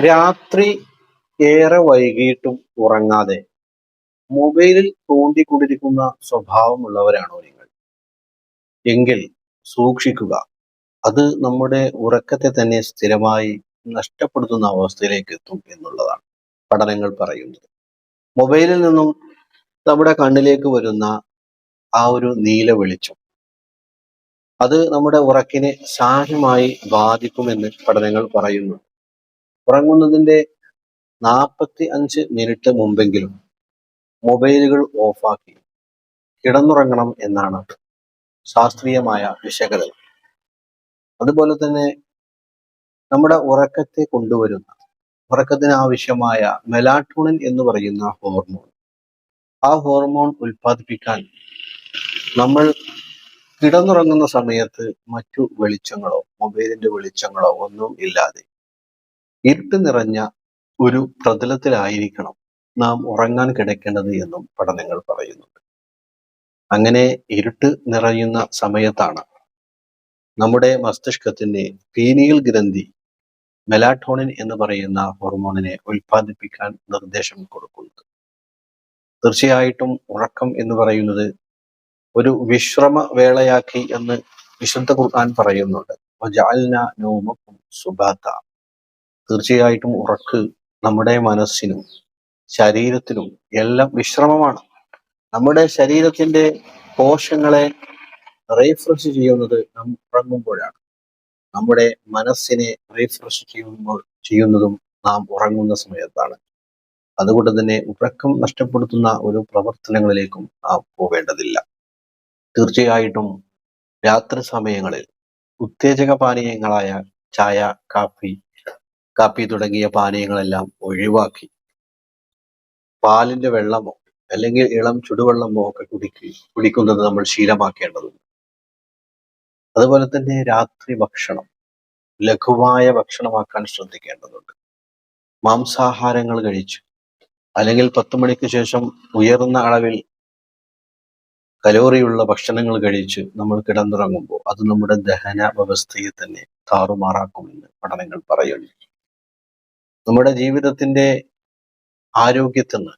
രാത്രി ഏറെ വൈകിയിട്ടും ഉറങ്ങാതെ മൊബൈലിൽ തോണ്ടിക്കൊണ്ടിരിക്കുന്ന സ്വഭാവമുള്ളവരാണോ നിങ്ങൾ? എങ്കിൽ സൂക്ഷിക്കുക. അത് നമ്മുടെ ഉറക്കത്തെ തന്നെ സ്ഥിരമായി നഷ്ടപ്പെടുത്തുന്ന അവസ്ഥയിലേക്ക് എത്തും എന്നുള്ളതാണ് പഠനങ്ങൾ പറയുന്നത്. മൊബൈലിൽ നിന്നും നമ്മുടെ കണ്ണിലേക്ക് വരുന്ന ആ ഒരു നീല വെളിച്ചം അത് നമ്മുടെ ഉറക്കിനെ സാരമായി ബാധിക്കുമെന്ന് പഠനങ്ങൾ പറയുന്നു. ഉറങ്ങുന്നതിന്റെ 45 മിനിറ്റ് മുമ്പെങ്കിലും മൊബൈലുകൾ ഓഫാക്കി കിടന്നുറങ്ങണം എന്നാണ് ശാസ്ത്രീയമായ വിശകലനം. അതുപോലെ തന്നെ നമ്മുടെ ഉറക്കത്തെ കൊണ്ടുവരുന്ന ഉറക്കത്തിന് ആവശ്യമായ മെലാറ്റോണിൻ എന്ന് പറയുന്ന ഹോർമോൺ, ആ ഹോർമോൺ ഉൽപ്പാദിപ്പിക്കാൻ നമ്മൾ കിടന്നുറങ്ങുന്ന സമയത്ത് മറ്റു വെളിച്ചങ്ങളോ മൊബൈലിന്റെ വെളിച്ചങ്ങളോ ഒന്നും ഇല്ലാതെ ഇരുട്ട് നിറഞ്ഞ ഒരു പ്രതലത്തിലായിരിക്കണം നാം ഉറങ്ങാൻ കിടക്കേണ്ടത് എന്നും പഠനങ്ങൾ പറയുന്നുണ്ട്. അങ്ങനെ ഇരുട്ട് നിറയുന്ന സമയത്താണ് നമ്മുടെ മസ്തിഷ്കത്തിന്റെ പീനിയൽ ഗ്രന്ഥി മെലാറ്റോണിൻ എന്ന് പറയുന്ന ഹോർമോണിനെ ഉൽപ്പാദിപ്പിക്കാൻ നിർദ്ദേശം കൊടുക്കുന്നത്. തീർച്ചയായിട്ടും ഉറക്കം എന്ന് പറയുന്നത് ഒരു വിശ്രമ വേളയാക്കി എന്ന് വിശുദ്ധ ഖുർആൻ പറയുന്നുണ്ട്. വജഅൽനാ നൗമക്കും സുബാത. തീർച്ചയായിട്ടും ഉറക്ക് നമ്മുടെ മനസ്സിനും ശരീരത്തിനും എല്ലാം വിശ്രമമാണ്. നമ്മുടെ ശരീരത്തിന്റെ കോശങ്ങളെ റീഫ്രഷ് ചെയ്യുന്നത് നാം ഉറങ്ങുമ്പോഴാണ്. നമ്മുടെ മനസ്സിനെ റീഫ്രഷ് ചെയ്യുന്നതും നാം ഉറങ്ങുന്ന സമയത്താണ്. അതുകൊണ്ട് തന്നെ ഉറക്കം നഷ്ടപ്പെടുത്തുന്ന ഒരു പ്രവർത്തനങ്ങളിലേക്കും നാം പോവേണ്ടതില്ല. തീർച്ചയായിട്ടും രാത്രി സമയങ്ങളിൽ ഉത്തേജക പാനീയങ്ങളായ ചായ, കാപ്പി തുടങ്ങിയ പാനീയങ്ങളെല്ലാം ഒഴിവാക്കി പാലിന്റെ വെള്ളമോ അല്ലെങ്കിൽ ഇളം ചുടുവെള്ളമോ ഒക്കെ കുടിക്കുന്നത് നമ്മൾ ശീലമാക്കേണ്ടതുണ്ട്. അതുപോലെ തന്നെ രാത്രി ഭക്ഷണം ലഘുവായ ഭക്ഷണമാക്കാൻ ശ്രദ്ധിക്കേണ്ടതുണ്ട്. മാംസാഹാരങ്ങൾ കഴിച്ച് അല്ലെങ്കിൽ 10 മണിക്ക് ശേഷം ഉയർന്ന അളവിൽ കലോറിയുള്ള ഭക്ഷണങ്ങൾ കഴിച്ച് നമ്മൾ കിടന്നുറങ്ങുമ്പോൾ അത് നമ്മുടെ ദഹന വ്യവസ്ഥയെ തന്നെ താറുമാറാക്കുമെന്ന് പഠനങ്ങൾ പറയുന്നു. നമ്മുടെ ജീവിതത്തിന്റെ ആരോഗ്യത്തിന്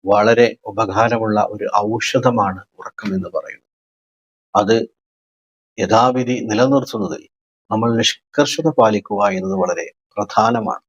വളരെ ഉപകാരമുള്ള ഒരു ഔഷധമാണ് ഉറക്കം എന്ന് പറയുന്നത്. അത് യഥാവിധി നിലനിർത്തുന്നതിൽ നമ്മൾ നിഷ്കർഷത പാലിക്കുക എന്നത് വളരെ പ്രധാനമാണ്.